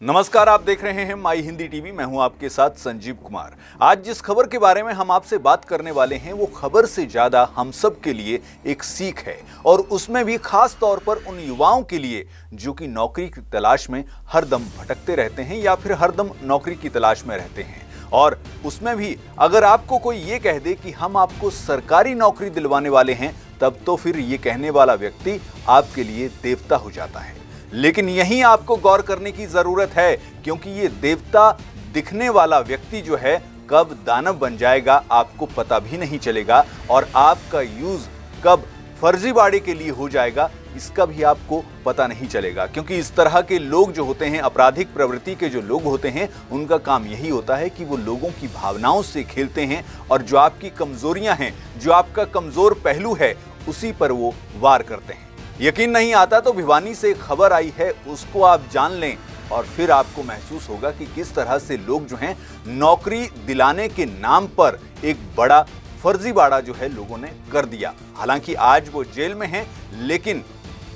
नमस्कार, आप देख रहे हैं माई हिंदी टीवी। मैं हूं आपके साथ संजीव कुमार। आज जिस खबर के बारे में हम आपसे बात करने वाले हैं वो खबर से ज्यादा हम सब के लिए एक सीख है, और उसमें भी खास तौर पर उन युवाओं के लिए जो कि नौकरी की तलाश में हरदम भटकते रहते हैं या फिर हरदम नौकरी की तलाश में रहते हैं। और उसमें भी अगर आपको कोई ये कह दे कि हम आपको सरकारी नौकरी दिलवाने वाले हैं, तब तो फिर ये कहने वाला व्यक्ति आपके लिए देवता हो जाता है। लेकिन यहीं आपको गौर करने की जरूरत है, क्योंकि ये देवता दिखने वाला व्यक्ति जो है कब दानव बन जाएगा आपको पता भी नहीं चलेगा, और आपका यूज कब फर्जीवाड़े के लिए हो जाएगा इसका भी आपको पता नहीं चलेगा। क्योंकि इस तरह के लोग जो होते हैं, आपराधिक प्रवृत्ति के जो लोग होते हैं, उनका काम यही होता है कि वो लोगों की भावनाओं से खेलते हैं और जो आपकी कमजोरियां हैं, जो आपका कमजोर पहलू है, उसी पर वो वार करते हैं। यकीन नहीं आता तो भिवानी से खबर आई है, उसको आप जान लें और फिर आपको महसूस होगा कि किस तरह से लोग जो हैं नौकरी दिलाने के नाम पर एक बड़ा फर्जीवाड़ा जो है लोगों ने कर दिया। हालांकि आज वो जेल में हैं, लेकिन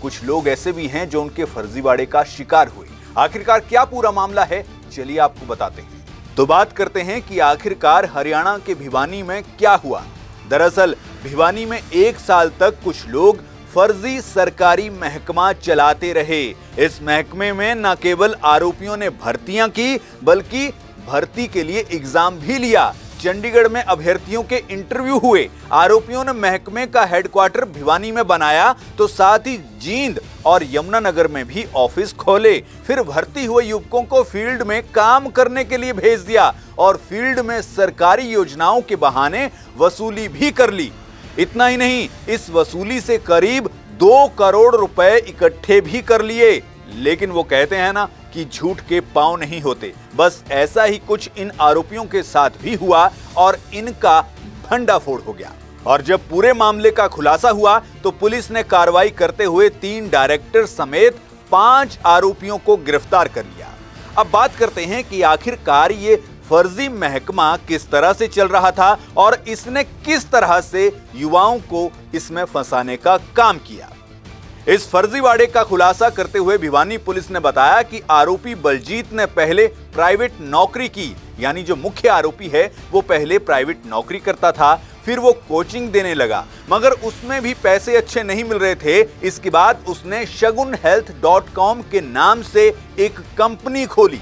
कुछ लोग ऐसे भी हैं जो उनके फर्जीवाड़े का शिकार हुए। आखिरकार क्या पूरा मामला है, चलिए आपको बताते हैं। तो बात करते हैं कि आखिरकार हरियाणा के भिवानी में क्या हुआ। दरअसल भिवानी में 1 साल तक कुछ लोग फर्जी सरकारी महकमा चलाते रहे। इस महकमे में न केवल आरोपियों ने भर्तियां की, बल्कि भर्ती के लिए एग्जाम भी लिया। चंडीगढ़ में अभ्यर्थियों के इंटरव्यू हुए। आरोपियों ने महकमे का हेडक्वार्टर भिवानी में बनाया, तो साथ ही जींद और यमुनानगर में भी ऑफिस खोले। फिर भर्ती हुए युवकों को फील्ड में काम करने के लिए भेज दिया और फील्ड में सरकारी योजनाओं के बहाने वसूली भी कर ली। इतना ही नहीं, इस वसूली से करीब 2 करोड़ रुपए इकट्ठे भी कर लिए। लेकिन वो कहते हैं ना कि झूठ के पांव नहीं होते। बस ऐसा ही कुछ इन आरोपियों के साथ भी हुआ और इनका भंडाफोड़ हो गया। और जब पूरे मामले का खुलासा हुआ तो पुलिस ने कार्रवाई करते हुए 3 डायरेक्टर समेत 5 आरोपियों को गिरफ्तार कर लिया। अब बात करते हैं कि आखिरकार ये फर्जी महकमा किस तरह से चल रहा था और इसने किस तरह से युवाओं को इसमें फंसाने का काम किया। इस फर्जीवाड़े का खुलासा करते हुए भिवानी पुलिस ने बताया कि आरोपी बलजीत ने पहले प्राइवेट नौकरी की, यानी जो मुख्य आरोपी है वो पहले प्राइवेट नौकरी करता था, फिर वो कोचिंग देने लगा, मगर उसमें भी पैसे अच्छे नहीं मिल रहे थे। इसके बाद उसने shagunhealth.com के नाम से एक कंपनी खोली।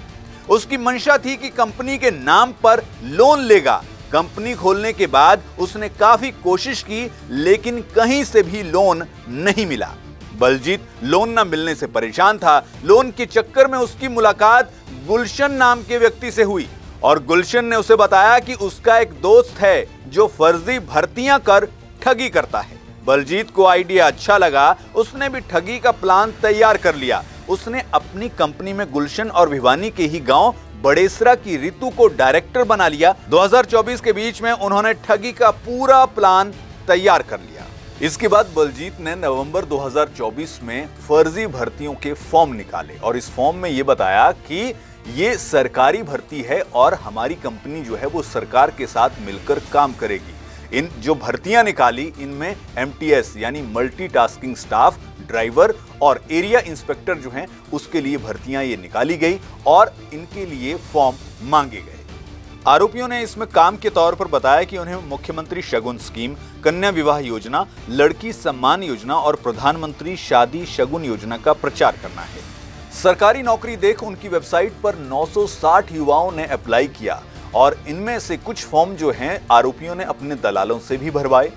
उसकी मंशा थी कि कंपनी के नाम पर लोन लेगा। कंपनी खोलने के बाद उसने काफी कोशिश की, लेकिन कहीं से भी लोन नहीं मिला। बलजीत लोन न मिलने से परेशान था। लोन के चक्कर में उसकी मुलाकात गुलशन नाम के व्यक्ति से हुई और गुलशन ने उसे बताया कि उसका एक दोस्त है जो फर्जी भर्तियां कर ठगी करता है। बलजीत को आइडिया अच्छा लगा, उसने भी ठगी का प्लान तैयार कर लिया। उसने अपनी कंपनी में गुलशन और भिवानी के ही गांव बड़ेसरा की रितु को डायरेक्टर बना लिया। 2024 के बीच में उन्होंने ठगी का पूरा प्लान तैयार कर लिया। इसके बाद बलजीत ने नवंबर 2024 में फर्जी भर्तियों के फॉर्म निकाले और इस फॉर्म में ये बताया कि ये सरकारी भर्ती है और हमारी कंपनी जो है वो सरकार के साथ मिलकर काम करेगी। इन जो भर्तियां निकाली, इनमें MTS यानी मल्टीटास्किंग स्टाफ, ड्राइवर और एरिया इंस्पेक्टर जो हैं उसके लिए भर्तियां ये निकाली गई और इनके लिए फॉर्म मांगे गए। आरोपियों ने इसमें काम के तौर पर बताया कि उन्हें मुख्यमंत्री शगुन स्कीम, कन्या विवाह योजना, लड़की सम्मान योजना और प्रधानमंत्री शादी शगुन योजना का प्रचार करना है। सरकारी नौकरी देख उनकी वेबसाइट पर 960 युवाओं ने अप्लाई किया और इनमें से कुछ फॉर्म जो हैं आरोपियों ने अपने दलालों से भी भरवाए।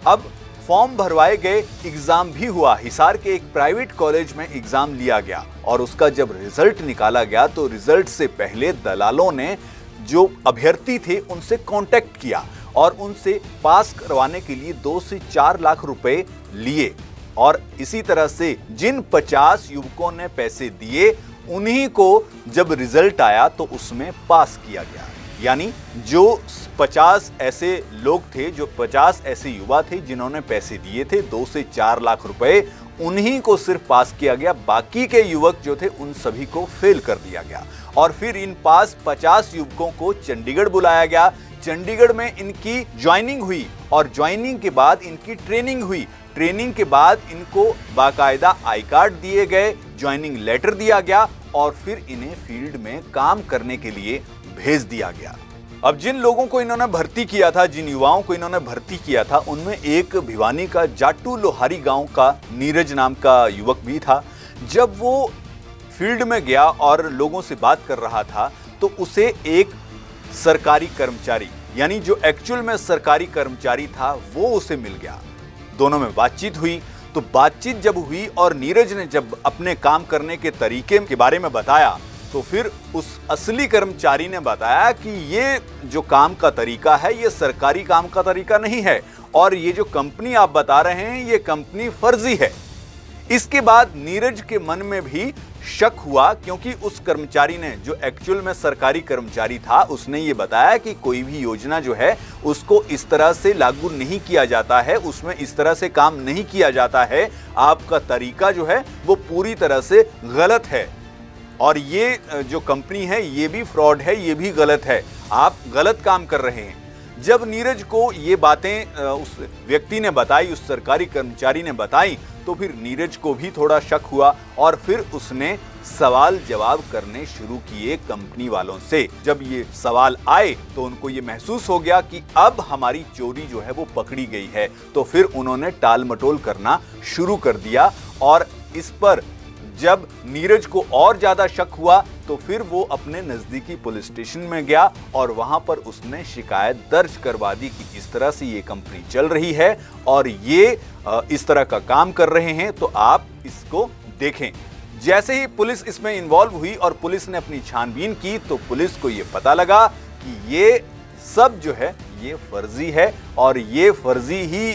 अब फॉर्म भरवाए गए, एग्जाम भी हुआ। हिसार के एक प्राइवेट कॉलेज में एग्जाम लिया गया और उसका जब रिजल्ट निकाला गया तो रिजल्ट से पहले दलालों ने जो अभ्यर्थी थे उनसे कांटेक्ट किया और उनसे पास करवाने के लिए 2 से 4 लाख रुपए लिए। और इसी तरह से जिन 50 युवकों ने पैसे दिए उन्हीं को जब रिजल्ट आया तो उसमें पास किया गया। यानी जो 50 ऐसे लोग थे, जो 50 ऐसे युवा थे जिन्होंने पैसे दिए थे 2 से 4 लाख रुपए, उन्हीं को सिर्फ पास किया गया। बाकी के युवक जो थे उन सभी को फेल कर दिया गया। और फिर इन पास 50 युवकों को चंडीगढ़ बुलाया गया। चंडीगढ़ में इनकी ज्वाइनिंग हुई और ज्वाइनिंग के बाद इनकी ट्रेनिंग हुई। ट्रेनिंग के बाद इनको बाकायदा आई कार्ड दिए गए, ज्वाइनिंग लेटर दिया गया और फिर इन्हें फील्ड में काम करने के लिए भेज दिया गया। अब जिन लोगों को इन्होंने भर्ती किया था, जिन युवाओं को इन्होंने भर्ती किया था, उनमें एक भिवानी का जाटू लोहारी गांव का नीरज नाम का युवक भी था। जब वो फील्ड में गया और लोगों से बात कर रहा था तो उसे एक सरकारी कर्मचारी, यानी जो एक्चुअल में सरकारी कर्मचारी था, वो उसे मिल गया। दोनों में बातचीत हुई। तो बातचीत जब हुई और नीरज ने जब अपने काम करने के तरीके के बारे में बताया तो फिर उस असली कर्मचारी ने बताया कि ये जो काम का तरीका है ये सरकारी काम का तरीका नहीं है और ये जो कंपनी आप बता रहे हैं ये कंपनी फर्जी है। इसके बाद नीरज के मन में भी शक हुआ, क्योंकि उस कर्मचारी ने, जो एक्चुअल में सरकारी कर्मचारी था, उसने ये बताया कि कोई भी योजना जो है उसको इस तरह से लागू नहीं किया जाता है, उसमें इस तरह से काम नहीं किया जाता है, आपका तरीका जो है वो पूरी तरह से गलत है और ये जो कंपनी है ये भी फ्रॉड है, ये भी गलत है, आप गलत काम कर रहे हैं। जब नीरज को ये बातें उस व्यक्ति ने बताई, उस सरकारी कर्मचारी ने बताई, तो फिर नीरज को भी थोड़ा शक हुआ और फिर उसने सवाल जवाब करने शुरू किए कंपनी वालों से। जब ये सवाल आए तो उनको ये महसूस हो गया कि अब हमारी चोरी जो है वो पकड़ी गई है, तो फिर उन्होंने टाल मटोल करना शुरू कर दिया। और इस पर जब नीरज को और ज्यादा शक हुआ तो फिर वो अपने नजदीकी पुलिस स्टेशन में गया और वहां पर उसने शिकायत दर्ज करवा दी कि इस तरह से ये कंपनी चल रही है और ये इस तरह का काम कर रहे हैं, तो आप इसको देखें। जैसे ही पुलिस इसमें इन्वॉल्व हुई और पुलिस ने अपनी छानबीन की तो पुलिस को ये पता लगा कि ये सब जो है ये फर्जी है और ये फर्जी ही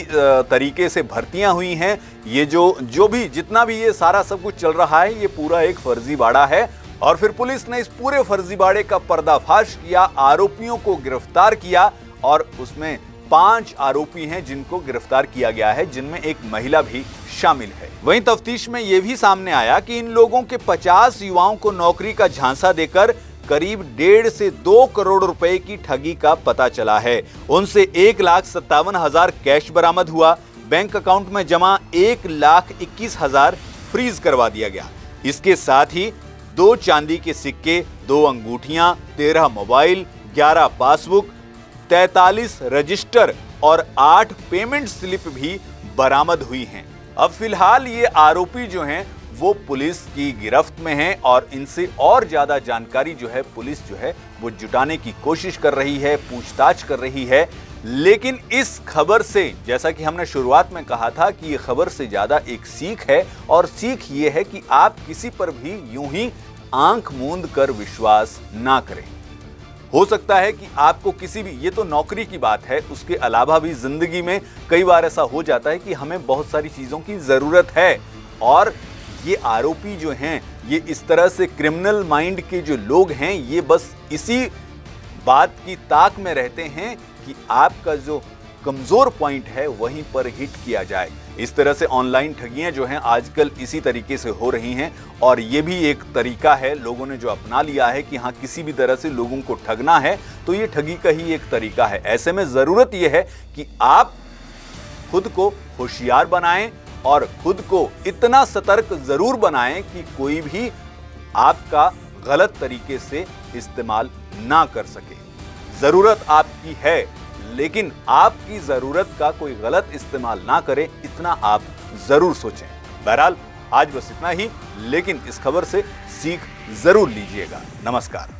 तरीके से भर्तियां हुई हैं। ये जो भी जितना भी ये सारा सब कुछ चल रहा है ये पूरा एक फर्जीवाड़ा है। और फिर पुलिस ने इस पूरे फर्जीवाड़े का पर्दाफाश किया, आरोपियों को गिरफ्तार किया और उसमें 5 आरोपी हैं जिनको गिरफ्तार किया गया है, जिनमें एक महिला भी शामिल है। वहीं तफ्तीश में यह भी सामने आया कि इन लोगों के 50 युवाओं को नौकरी का झांसा देकर करीब 1.5 से 2 करोड़ रुपए की ठगी का पता चला है। उनसे 1,57,000 कैश बरामद हुआ। बैंक अकाउंट में जमा 1,21,000 फ्रीज करवा दिया गया। इसके साथ ही 2 चांदी के सिक्के, 2 अंगूठियां, 13 मोबाइल, 11 पासबुक, 43 रजिस्टर और 8 पेमेंट स्लिप भी बरामद हुई हैं। अब फिलहाल ये आरोपी जो हैं वो पुलिस की गिरफ्त में हैं और इनसे और ज्यादा जानकारी जो है पुलिस जो है वो जुटाने की कोशिश कर रही है, पूछताछ कर रही है। लेकिन इस खबर से, जैसा कि हमने शुरुआत में कहा था कि ये खबर से ज्यादा एक सीख है और सीख ये है कि आप किसी पर भी यूं ही आंख मूंद कर विश्वास ना करें। हो सकता है कि आपको किसी भी, ये तो नौकरी की बात है, उसके अलावा भी जिंदगी में कई बार ऐसा हो जाता है कि हमें बहुत सारी चीजों की जरूरत है और ये आरोपी जो हैं, ये इस तरह से क्रिमिनल माइंड के जो लोग हैं, ये बस इसी बात की ताक में रहते हैं कि आपका जो कमजोर पॉइंट है वहीं पर हिट किया जाए। इस तरह से ऑनलाइन ठगियां जो हैं आजकल इसी तरीके से हो रही हैं और ये भी एक तरीका है लोगों ने जो अपना लिया है कि हाँ, किसी भी तरह से लोगों को ठगना है तो ये ठगी का ही एक तरीका है। ऐसे में जरूरत यह है कि आप खुद को होशियार बनाएं और खुद को इतना सतर्क जरूर बनाएं कि कोई भी आपका गलत तरीके से इस्तेमाल ना कर सके। जरूरत आपकी है लेकिन आपकी जरूरत का कोई गलत इस्तेमाल ना करे, इतना आप जरूर सोचें। बहरहाल आज बस इतना ही, लेकिन इस खबर से सीख जरूर लीजिएगा। नमस्कार।